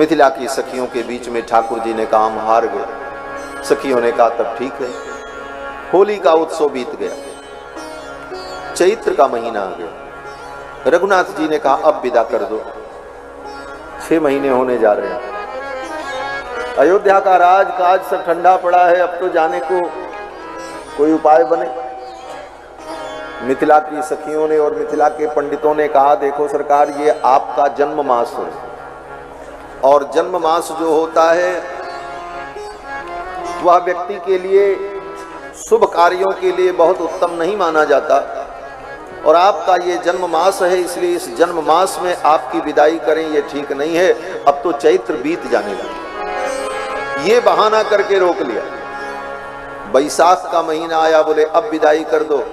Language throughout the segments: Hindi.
मिथिला की सखियों के बीच में ठाकुर जी ने कहा हम हार गए। सखियों ने कहा तब ठीक है। होली का उत्सव बीत गया, चैत्र का महीना आ गया। रघुनाथ जी ने कहा अब विदा कर दो, 6 महीने होने जा रहे हैं। अयोध्या का राजकाज सब ठंडा पड़ा है, अब तो जाने को कोई उपाय बने। मिथिला की सखियों ने और मिथिला के पंडितों ने कहा देखो सरकार, ये आपका जन्म मास है और जन्म मास जो होता है वह व्यक्ति के लिए शुभ कार्यों के लिए बहुत उत्तम नहीं माना जाता, और आपका ये जन्म मास है, इसलिए इस जन्म मास में आपकी विदाई करें ये ठीक नहीं है। अब तो चैत्र बीत जाने लगा, ये बहाना करके रोक लिया। बैसाख का महीना आया, बोले अब विदाई कर दो।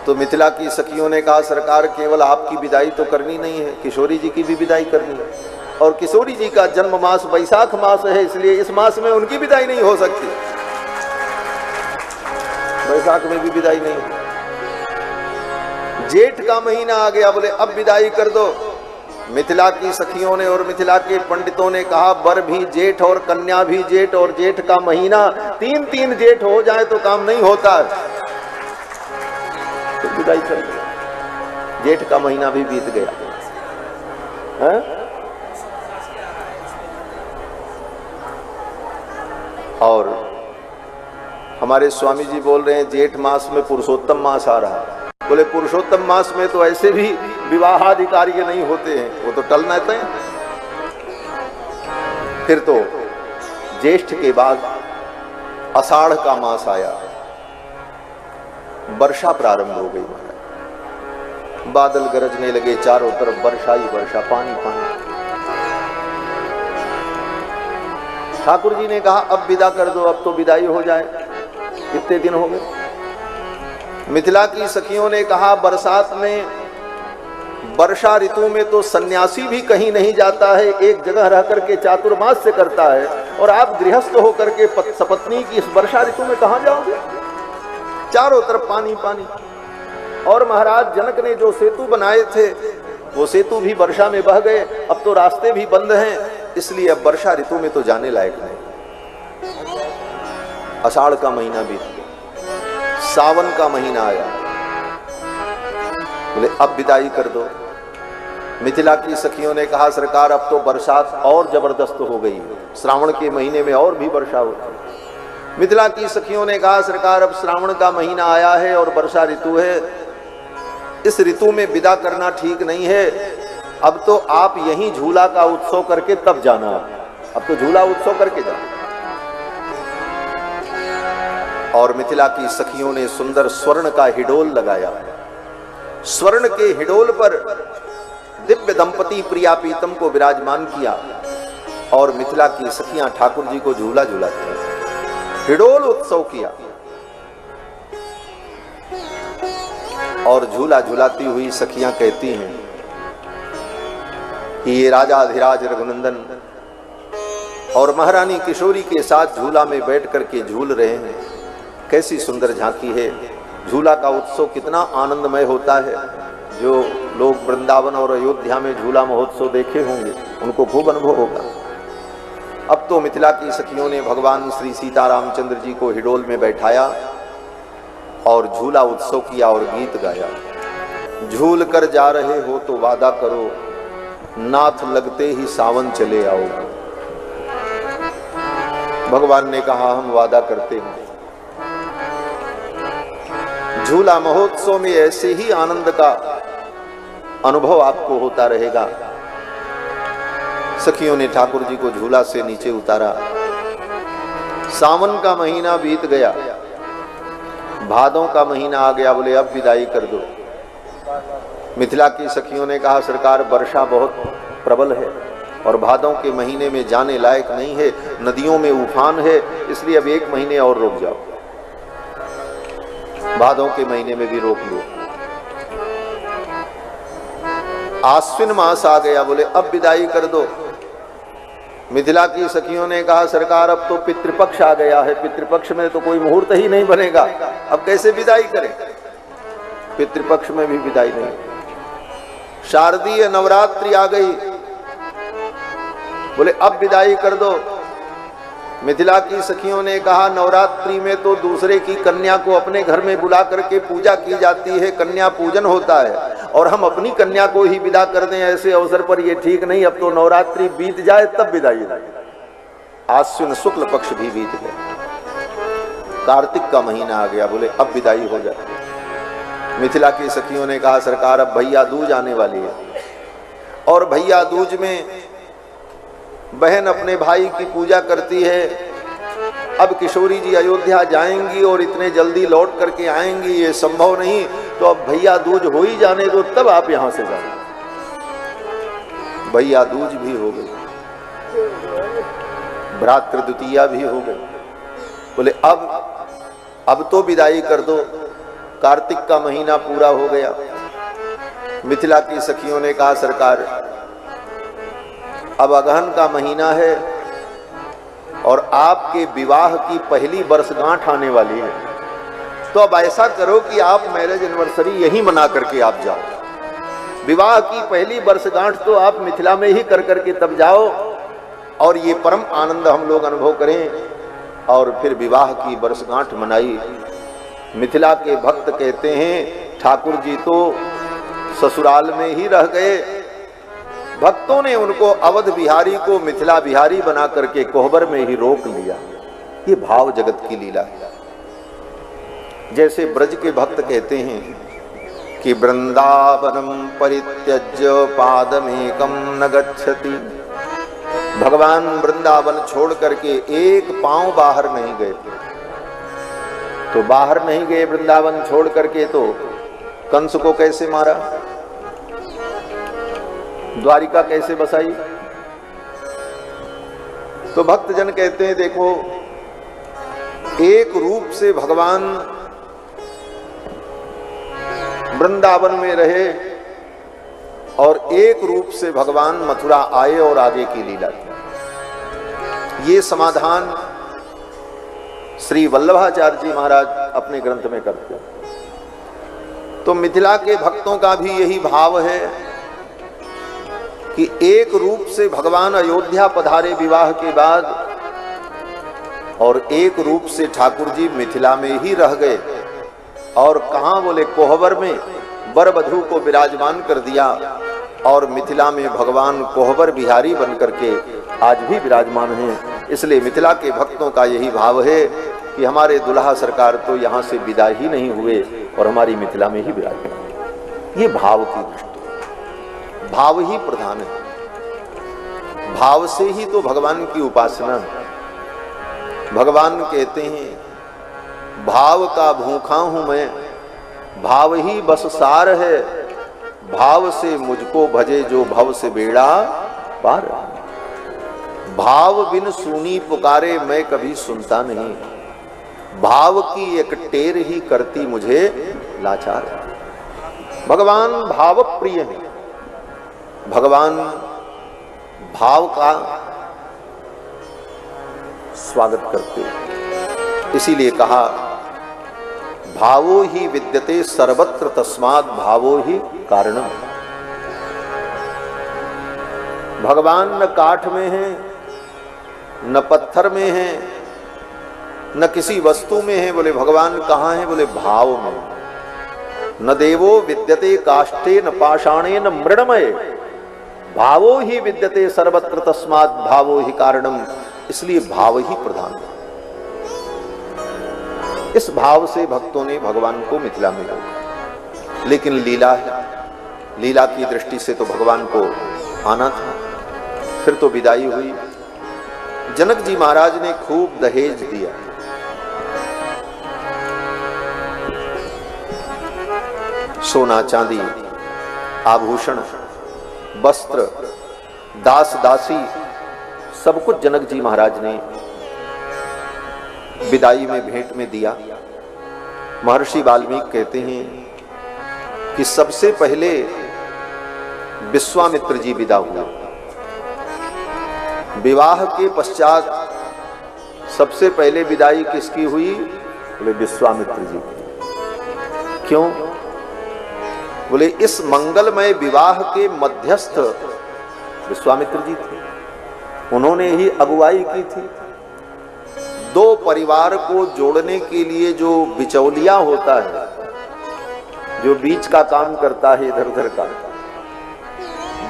तो मिथिला की सखियों ने कहा सरकार केवल आपकी विदाई तो करनी नहीं है, किशोरी जी की भी विदाई करनी है, और किशोरी जी का जन्म मास बैसाख मास है, इसलिए इस मास में उनकी विदाई नहीं हो सकती, बैसाख में भी विदाई नहीं। जेठ का महीना आ गया, बोले अब विदाई कर दो। मिथिला की सखियों ने और मिथिला के पंडितों ने कहा वर भी जेठ और कन्या भी जेठ, और जेठ का महीना 3 जेठ हो जाए तो काम नहीं होता है, तो विदाई कर दो। जेठ का महीना भी बीत गया है? और हमारे स्वामी जी बोल रहे हैं जेठ मास में पुरुषोत्तम मास आ रहा है। बोले पुरुषोत्तम मास में तो ऐसे भी विवाहाधिकारी नहीं होते हैं, वो तो टलना है। फिर तो ज्येष्ठ के बाद आषाढ़ का मास आया, वर्षा प्रारंभ हो गई। बादल गरजने लगे, चारों तरफ वर्षा ही वर्षा, पानी पानी। ठाकुर जी ने कहा अब विदा कर दो, अब तो विदाई हो जाए, कितने दिन हो गए। मिथिला की सखियों ने कहा बरसात में, वर्षा ऋतु में तो सन्यासी भी कहीं नहीं जाता है, एक जगह रह करके चातुर्मास से करता है, और आप गृहस्थ होकर के सपत्नी की इस वर्षा ऋतु में कहां जाओगे। चारों तरफ पानी पानी। और महाराज जनक ने जो सेतु बनाए थे वो सेतु भी वर्षा में बह गए, अब तो रास्ते भी बंद हैं, इसलिए अब वर्षा ऋतु में तो जाने लायक नहीं। आषाढ़ का महीना बीत गया, सावन का महीना आया, बोले अब विदाई कर दो। मिथिला की सखियों ने कहा सरकार अब तो बरसात और जबरदस्त हो गई, श्रावण के महीने में और भी वर्षा होती। मिथिला की सखियों ने कहा सरकार अब श्रावण का महीना आया है और वर्षा ऋतु है, इस ऋतु में विदा करना ठीक नहीं है, अब तो आप यहीं झूला का उत्सव करके तब जाना, अब तो झूला उत्सव करके जाना। और मिथिला की सखियों ने सुंदर स्वर्ण का हिडोल लगाया, स्वर्ण के हिडोल पर दिव्य दंपति प्रिया पीतम को विराजमान किया, और मिथिला की सखियां ठाकुर जी को झूला झूलाती हैं, हिडोल उत्सव किया। और झूला झूलाती हुई सखियां कहती हैं कि ये राजा अधिराज रघुनंदन और महारानी किशोरी के साथ झूला में बैठ करके झूल रहे हैं, कैसी सुंदर झांकी है। झूला का उत्सव कितना आनंदमय होता है, जो लोग वृंदावन और अयोध्या में झूला महोत्सव देखे होंगे उनको खूब अनुभव होगा। अब तो मिथिला की सखियों ने भगवान श्री सीतारामचंद्र जी को हिडोल में बैठाया और झूला उत्सव किया और गीत गाया। झूल कर जा रहे हो तो वादा करो, नाथ लगते ही सावन चले आओ। भगवान ने कहा हम वादा करते हैं। झूला महोत्सव में ऐसे ही आनंद का अनुभव आपको होता रहेगा। सखियों ने ठाकुर जी को झूला से नीचे उतारा। सावन का महीना बीत गया, भादों का महीना आ गया, बोले अब विदाई कर दो। मिथिला की सखियों ने कहा सरकार वर्षा बहुत प्रबल है और भादों के महीने में जाने लायक नहीं है, नदियों में उफान है, इसलिए अब 1 महीने और रुक जाओ, भादों के महीने में भी रोक लो। आश्विन मास आ गया, बोले अब विदाई कर दो। मिथिला की सखियों ने कहा सरकार अब तो पितृपक्ष आ गया है, पितृपक्ष में तो कोई मुहूर्त ही नहीं बनेगा, अब कैसे विदाई करें। पितृपक्ष में भी विदाई नहीं। शारदीय नवरात्रि आ गई, बोले अब विदाई कर दो। मिथिला की सखियों ने कहा नवरात्रि में तो दूसरे की कन्या को अपने घर में बुला करके पूजा की जाती है, कन्या पूजन होता है, और हम अपनी कन्या को ही विदा कर दें ऐसे अवसर पर, ये ठीक नहीं। अब तो नवरात्रि बीत जाए तब विदाई। आश्विन शुक्ल पक्ष भी बीत गया, कार्तिक का महीना आ गया, बोले अब विदाई हो जाए। मिथिला की सखियों ने कहा सरकार अब भैया दूज आने वाली है, और भैया दूज में बहन अपने भाई की पूजा करती है। अब किशोरी जी अयोध्या जाएंगी और इतने जल्दी लौट करके आएंगी, ये संभव नहीं, तो अब भैया दूज हो ही जाने दो, तब आप यहां से जाओ। भैया दूज भी हो गई, भ्रातृ द्वितीया भी हो गई। बोले अब तो विदाई कर दो, कार्तिक का महीना पूरा हो गया। मिथिला की सखियों ने कहा सरकार अब अगहन का महीना है और आपके विवाह की पहली वर्षगांठ आने वाली है, तो अब ऐसा करो कि आप मैरिज एनिवर्सरी यहीं मना करके आप जाओ। विवाह की पहली वर्षगांठ तो आप मिथिला में ही कर करके तब जाओ, और ये परम आनंद हम लोग अनुभव करें। और फिर विवाह की वर्षगांठ मनाई। मिथिला के भक्त कहते हैं ठाकुर जी तो ससुराल में ही रह गए, भक्तों ने उनको अवध बिहारी को मिथिला बिहारी बना करके कोहबर में ही रोक लिया। ये भाव जगत की लीला है। जैसे ब्रज के भक्त कहते हैं कि वृंदावनम परित्यज्य पादमेकम न गच्छति। भगवान वृंदावन छोड़ करके एक पांव बाहर नहीं गए। तो बाहर नहीं गए वृंदावन छोड़ करके, तो कंस को कैसे मारा, द्वारिका कैसे बसाई। तो भक्तजन कहते हैं देखो, एक रूप से भगवान वृंदावन में रहे और एक रूप से भगवान मथुरा आए और आगे की लीला की। ये समाधान श्री वल्लभाचार्य जी महाराज अपने ग्रंथ में करते हैं। तो मिथिला के भक्तों का भी यही भाव है कि एक रूप से भगवान अयोध्या पधारे विवाह के बाद, और एक रूप से ठाकुर जी मिथिला में ही रह गए। और कहां, बोले कोहबर में वर वधू को विराजमान कर दिया, और मिथिला में भगवान कोहबर बिहारी बन करके आज भी विराजमान हैं। इसलिए मिथिला के भक्तों का यही भाव है कि हमारे दुल्हा सरकार तो यहाँ से विदा ही नहीं हुए और हमारी मिथिला में ही विराजमान। ये भाव की दृष्टि, भाव ही प्रधान है। भाव से ही तो भगवान की उपासना है। भगवान कहते हैं भाव का भूखा हूं मैं, भाव ही बस सार है, भाव से मुझको भजे जो भव से बेड़ा पार। भाव बिन सुनी पुकारे मैं कभी सुनता नहीं, भाव की एक टेर ही करती मुझे लाचार। भगवान भाव प्रिय है, भगवान भाव का स्वागत करते हैं। इसीलिए कहा भावो ही विद्यते सर्वत्र तस्मात् भावो ही कारणम। भगवान न काठ में है, न पत्थर में है, न किसी वस्तु में है। बोले भगवान कहाँ है, बोले भाव में। न देवो विद्यते काष्ठे न पाषाणे न मृणमय, भावो ही विद्यते सर्वत्र तस्मात् भावो ही कारणम। इसलिए भाव ही प्रधान है। इस भाव से भक्तों ने भगवान को मिथिला में रोका। लेकिन लीला है, लीला की दृष्टि से तो भगवान को आना था। फिर तो विदाई हुई। जनक जी महाराज ने खूब दहेज दिया। सोना चांदी, आभूषण, वस्त्र, दास दासी, सब कुछ जनक जी महाराज ने विदाई में भेंट में दिया। महर्षि वाल्मीकि कहते हैं कि सबसे पहले विश्वामित्र जी विदा हुए। विवाह के पश्चात सबसे पहले विदाई किसकी हुई, बोले विश्वामित्र जी। क्यों, बोले इस मंगलमय विवाह के मध्यस्थ विश्वामित्र जी थे। उन्होंने ही अगुवाई की थी। दो परिवार को जोड़ने के लिए जो बिचौलिया होता है, जो बीच का काम करता है इधर उधर का,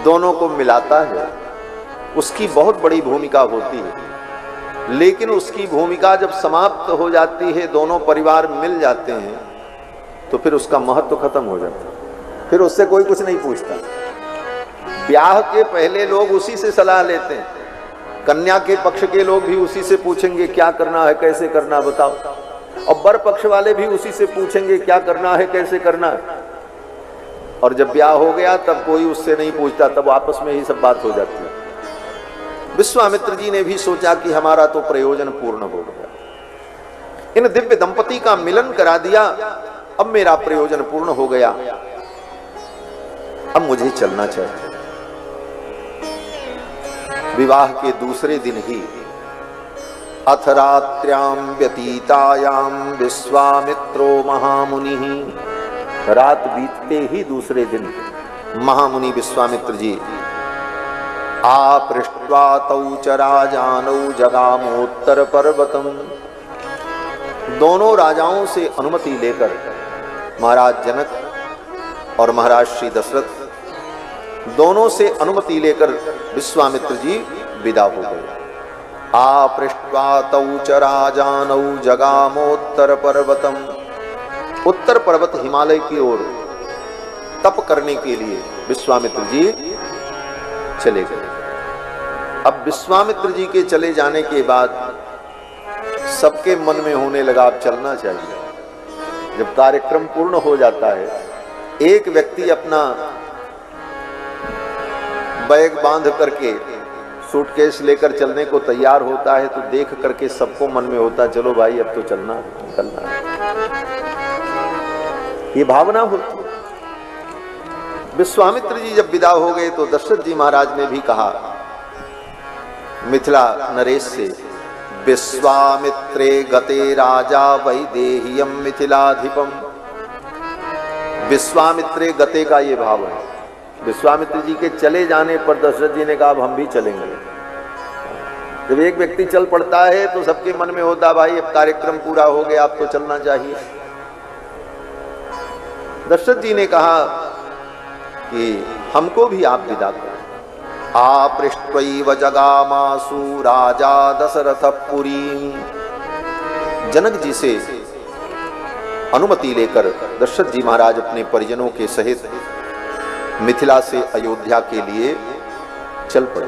दोनों को मिलाता है, उसकी बहुत बड़ी भूमिका होती है। लेकिन उसकी भूमिका जब समाप्त हो जाती है, दोनों परिवार मिल जाते हैं, तो फिर उसका महत्व खत्म हो जाता है। फिर उससे कोई कुछ नहीं पूछता। ब्याह के पहले लोग उसी से सलाह लेते हैं, कन्या के पक्ष के लोग भी उसी से पूछेंगे क्या करना है, कैसे करना बताओ, और वर पक्ष वाले भी उसी से पूछेंगे क्या करना है, कैसे करना है। और जब ब्याह हो गया तब कोई उससे नहीं पूछता, तब आपस में ही सब बात हो जाती है। विश्वामित्र जी ने भी सोचा कि हमारा तो प्रयोजन पूर्ण हो गया, इन दिव्य दंपति का मिलन करा दिया, अब मेरा प्रयोजन पूर्ण हो गया, अब मुझे चलना चाहिए। विवाह के दूसरे दिन ही अथ रात्र्याम व्यतीतायाम विश्वामित्रो महामुनिः, रात बीतते ही दूसरे दिन महामुनि विश्वामित्र जी आपृष्ट्वा तौ च राजानौ जगामोत्तर पर्वतम, दोनों राजाओं से अनुमति लेकर महाराज जनक और महाराज श्री दशरथ दोनों से अनुमति लेकर विश्वामित्र जी विदा हो गए। आपृष्ट्वा तौ च राजानौ जगामोत्तर पर्वतम, उत्तर पर्वत हिमालय की ओर तप करने के लिए विश्वामित्र जी चले गए। अब विश्वामित्र जी के चले जाने के बाद सबके मन में होने लगा अब चलना चाहिए। जब कार्यक्रम पूर्ण हो जाता है, एक व्यक्ति अपना बैग बांध करके सूटकेस लेकर चलने को तैयार होता है, तो देख करके सबको मन में होता चलो भाई अब तो चलना निकलना है, ये भावना होती। विश्वामित्र जी जब विदा हो गए तो दशरथ जी महाराज ने भी कहा मिथिला नरेश से, विश्वामित्रे गते राजा वैदेह्यम मिथिलाधिपम। विश्वामित्रे गते का ये भाव है। विश्वामित्र जी के चले जाने पर दशरथ जी ने कहा अब हम भी चलेंगे। जब एक व्यक्ति चल पड़ता है तो सबके मन में होता भाई अब कार्यक्रम पूरा हो गया, अब तो चलना चाहिए। दशरथ जी ने कहा कि हमको भी आप विदा करो। आपृष्ट्वैव जगामासु राजा दशरथ पुरी, जनक जी से अनुमति लेकर दशरथ जी महाराज अपने परिजनों के सहित मिथिला से अयोध्या के लिए चल पड़े।